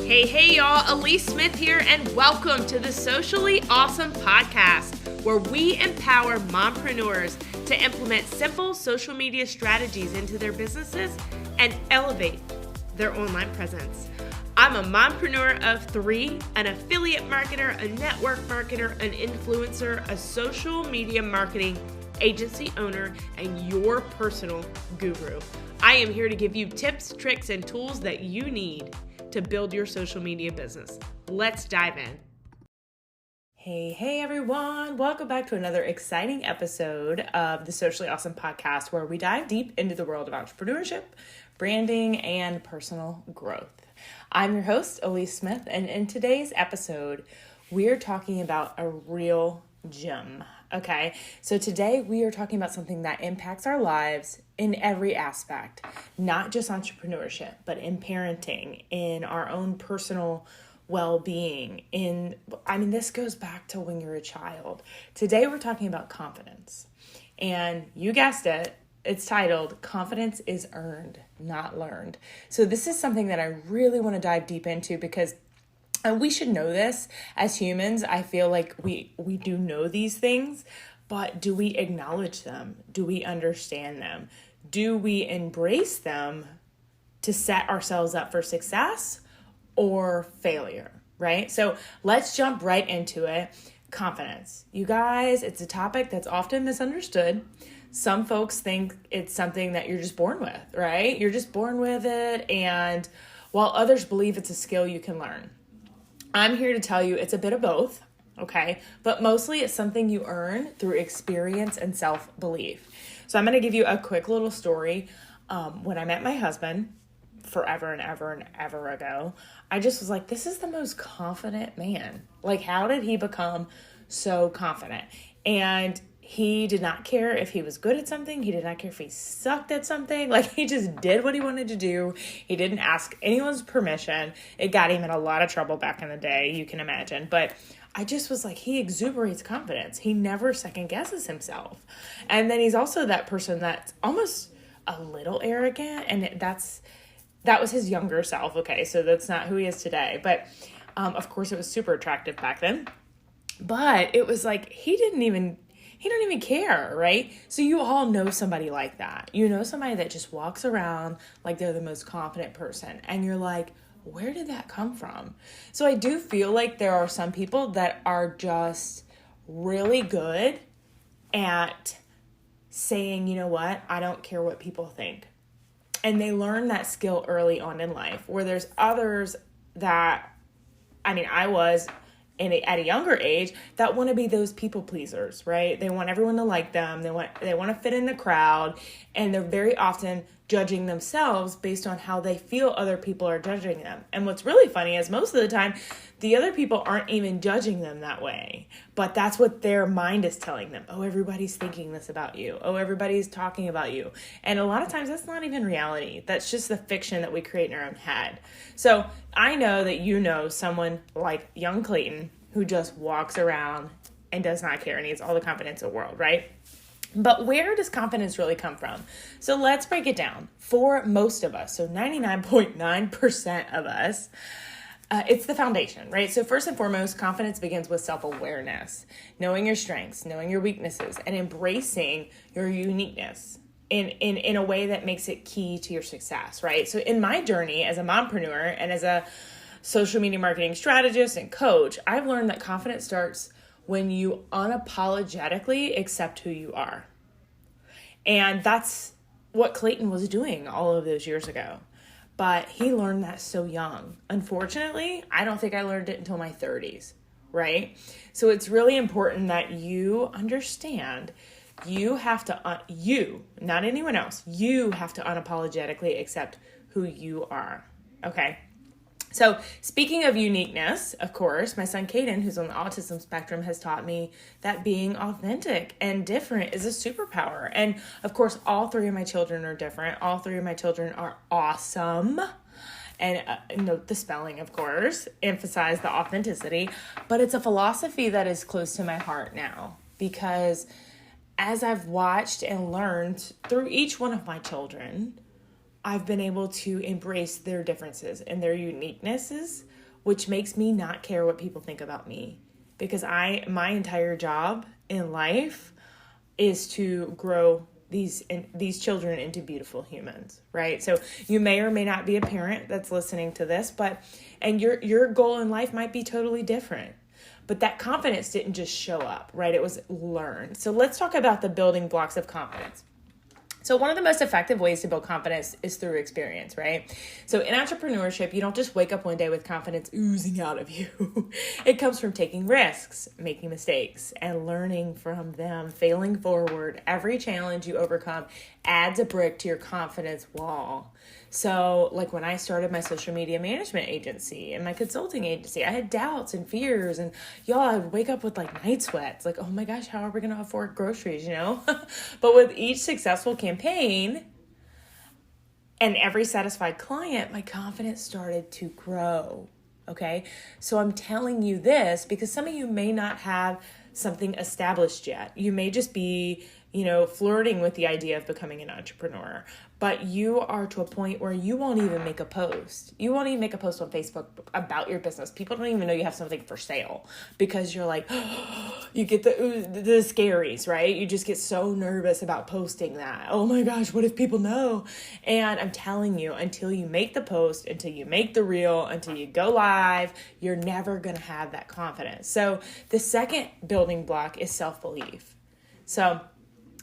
Hey y'all, Alyece Smith here, and welcome to the Socially Ausome Podcast, where we empower mompreneurs to implement simple social media strategies into their businesses and elevate their online presence. I'm a mompreneur of three, an affiliate marketer, a network marketer, an influencer, a social media marketing agency owner, and your personal guru. I am here to give you tips, tricks, and tools that you need to build your social media business. Let's dive in. Hey everyone. Welcome back to another exciting episode of the Socially Ausome Podcast, where we dive deep into the world of entrepreneurship, branding, and personal growth. I'm your host, Alyece Smith, and in today's episode, we're talking about a real gem. Okay, so today we are talking about something that impacts our lives in every aspect, not just entrepreneurship, but in parenting, in our own personal well-being. This goes back to when you're a child. Today we're talking about confidence, and you guessed it, it's titled Confidence is Earned, Not Learned. So this is something that I really want to dive deep into because we should know this as humans. I feel like we do know these things, but do we acknowledge them? Do we understand them? Do we embrace them to set ourselves up for success or failure, right? So let's jump right into it. Confidence. You guys, it's a topic that's often misunderstood. Some folks think it's something that you're just born with, right? You're just born with it, and while others believe it's a skill you can learn. I'm here to tell you it's a bit of both, okay? But mostly it's something you earn through experience and self-belief. So I'm going to give you a quick little story. When I met my husband forever and ever ago, I just was like, this is the most confident man. Like, how did he become so confident? And he did not care if he was good at something. He did not care if he sucked at something. Like, he just did what he wanted to do. He didn't ask anyone's permission. It got him in a lot of trouble back in the day, you can imagine. But I just was like, he exuberates confidence. He never second guesses himself. And then he's also that person that's almost a little arrogant. And that was his younger self. Okay, so that's not who he is today. But of course, it was super attractive back then. But it was like, he don't even care, right? So you all know somebody like that. You know somebody that just walks around like they're the most confident person. And you're like, where did that come from? So I do feel like there are some people that are just really good at saying, you know what, I don't care what people think. And they learn that skill early on in life, where there's others that, I was at a younger age that want to be those people pleasers, right? They want everyone to like them. They want to fit in the crowd, and they're very often judging themselves based on how they feel other people are judging them. And what's really funny is most of the time, the other people aren't even judging them that way, but that's what their mind is telling them. Oh, everybody's thinking this about you. Oh, everybody's talking about you. And a lot of times that's not even reality. That's just the fiction that we create in our own head. So I know that you know someone like young Caiden who just walks around and does not care and needs all the confidence in the world, right? But where does confidence really come from? So let's break it down. For most of us, so 99.9% of us, it's the foundation, right? So first and foremost, confidence begins with self-awareness, knowing your strengths, knowing your weaknesses, and embracing your uniqueness in a way that makes it key to your success, right? So in my journey as a mompreneur and as a social media marketing strategist and coach, I've learned that confidence starts when you unapologetically accept who you are. And that's what Caiden was doing all of those years ago. But he learned that so young. Unfortunately, I don't think I learned it until my 30s, right? So it's really important that you understand you have to, not anyone else, you have to unapologetically accept who you are, okay? So speaking of uniqueness, of course, my son Caiden, who's on the Autism Spectrum, has taught me that being authentic and different is a superpower. And of course, all three of my children are different. All three of my children are awesome. And note the spelling, of course, emphasize the authenticity. But it's a philosophy that is close to my heart now, because as I've watched and learned through each one of my children, I've been able to embrace their differences and their uniquenesses which makes me not care what people think about me, because my entire job in life is to grow these children into beautiful humans, right? So you may or may not be a parent that's listening to this, and your goal in life might be totally different. But that confidence didn't just show up, right? It was learned. So let's talk about the building blocks of confidence. So one of the most effective ways to build confidence is through experience, right? So in entrepreneurship, you don't just wake up one day with confidence oozing out of you. It comes from taking risks, making mistakes, and learning from them, failing forward. Every challenge you overcome adds a brick to your confidence wall. So like when I started my social media management agency and my consulting agency, I had doubts and fears, and y'all, I would wake up with like night sweats, like, oh my gosh, how are we going to afford groceries, But with each successful campaign and every satisfied client, my confidence started to grow. Okay. So I'm telling you this because some of you may not have something established yet. You may just be, flirting with the idea of becoming an entrepreneur, but you are to a point where you won't even make a post. You won't even make a post on Facebook about your business. People don't even know you have something for sale because you're like, you get the scaries, right? You just get so nervous about posting that. Oh my gosh, what if people know? And I'm telling you, until you make the post, until you make the reel, until you go live, you're never going to have that confidence. So the second building block is self-belief. So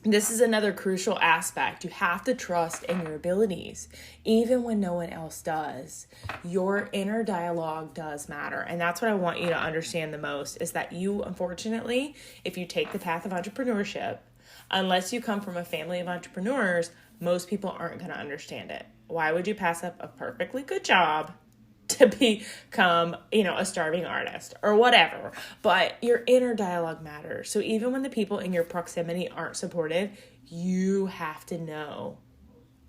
this is another crucial aspect. You have to trust in your abilities, even when no one else does. Your inner dialogue does matter. And that's what I want you to understand the most, is that you, unfortunately, if you take the path of entrepreneurship, unless you come from a family of entrepreneurs, most people aren't going to understand it. Why would you pass up a perfectly good job to become, a starving artist or whatever? But your inner dialogue matters. So even when the people in your proximity aren't supportive, you have to know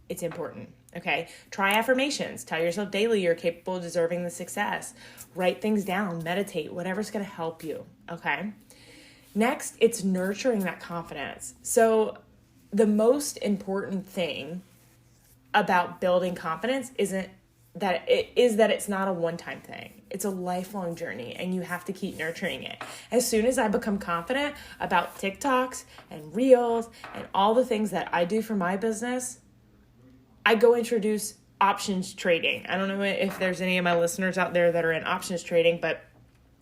it's important. Okay. Try affirmations. Tell yourself daily you're capable of deserving the success. Write things down, meditate, whatever's going to help you. Okay. Next, it's nurturing that confidence. So the most important thing about building confidence is that it's not a one-time thing. It's a lifelong journey, and you have to keep nurturing it. As soon as I become confident about TikToks and Reels and all the things that I do for my business, I go introduce options trading. I don't know if there's any of my listeners out there that are in options trading, but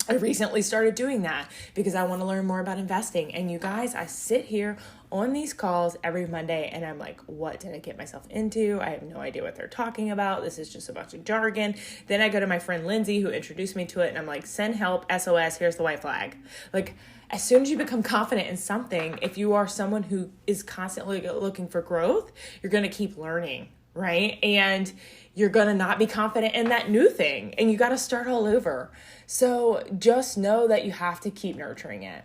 I recently started doing that because I want to learn more about investing. And you guys, I sit here on these calls every Monday and I'm like, what did I get myself into? I have no idea what they're talking about. This is just a bunch of jargon. Then I go to my friend Lindsay, who introduced me to it, and I'm like, send help, SOS, here's the white flag. Like, as soon as you become confident in something, if you are someone who is constantly looking for growth, you're going to keep learning, right? And you're going to not be confident in that new thing, and you got to start all over. So just know that you have to keep nurturing it.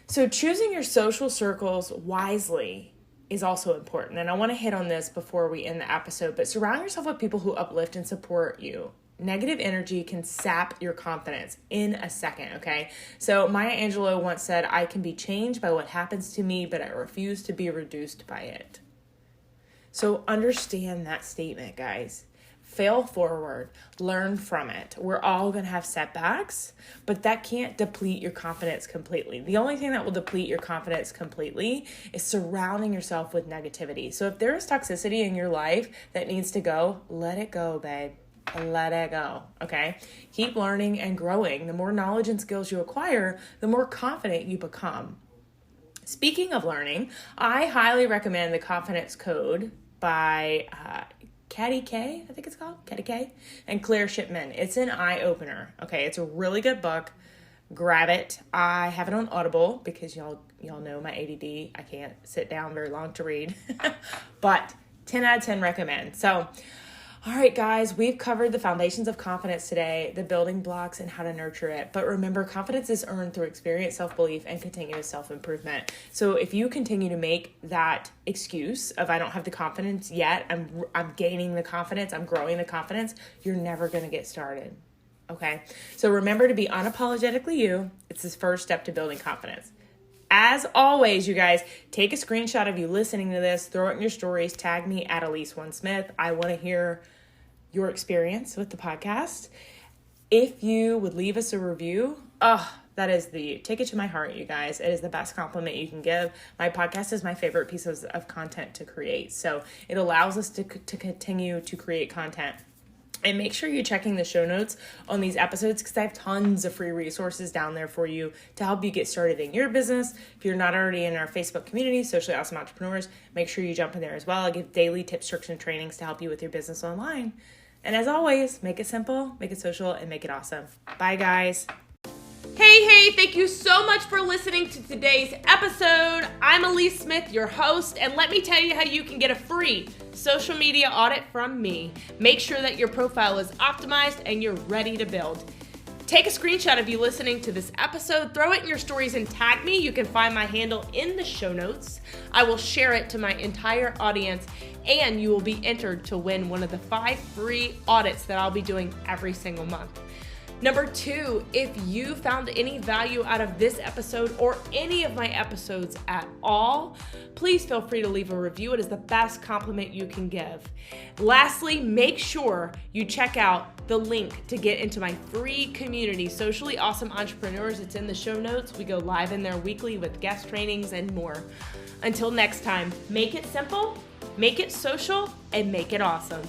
So choosing your social circles wisely is also important. And I want to hit on this before we end the episode, but surround yourself with people who uplift and support you. Negative energy can sap your confidence in a second, okay? So Maya Angelou once said, I can be changed by what happens to me, but I refuse to be reduced by it. So understand that statement, guys. Fail forward, learn from it. We're all going to have setbacks, but that can't deplete your confidence completely. The only thing that will deplete your confidence completely is surrounding yourself with negativity. So if there is toxicity in your life that needs to go, let it go, babe. Let it go, okay? Keep learning and growing. The more knowledge and skills you acquire, the more confident you become. Speaking of learning, I highly recommend The Confidence Code by Caiden K, I think it's called, Caiden K, and Claire Shipman. It's an eye-opener, okay? It's a really good book. Grab it. I have it on Audible because y'all know my ADD. I can't sit down very long to read, but 10 out of 10 recommend. So, all right, guys, we've covered the foundations of confidence today, the building blocks, and how to nurture it. But remember, confidence is earned through experience, self-belief, and continuous self-improvement. So if you continue to make that excuse of I don't have the confidence yet, I'm gaining the confidence, I'm growing the confidence, you're never going to get started. Okay? So remember to be unapologetically you. It's the first step to building confidence. As always, you guys, take a screenshot of you listening to this, throw it in your stories, tag me at Alyece Smith. I want to hear your experience with the podcast. if you would leave us a review, that is take it to my heart, you guys. It is the best compliment you can give. My podcast is my favorite piece of content to create. So it allows us to continue to create content. And make sure you're checking the show notes on these episodes because I have tons of free resources down there for you to help you get started in your business. If you're not already in our Facebook community, Socially Awesome Entrepreneurs, make sure you jump in there as well. I give daily tips, tricks, and trainings to help you with your business online. And as always, make it simple, make it social, and make it awesome. Bye, guys. Hey, thank you so much for listening to today's episode. I'm Alyece Smith, your host, and let me tell you how you can get a free social media audit from me. Make sure that your profile is optimized and you're ready to build. Take a screenshot of you listening to this episode, throw it in your stories and tag me. You can find my handle in the show notes. I will share it to my entire audience and you will be entered to win one of the 5 free audits that I'll be doing every single month. Number 2, if you found any value out of this episode or any of my episodes at all, please feel free to leave a review. It is the best compliment you can give. Lastly, make sure you check out the link to get into my free community, Socially Awesome Entrepreneurs. It's in the show notes. We go live in there weekly with guest trainings and more. Until next time, make it simple, make it social, and make it awesome.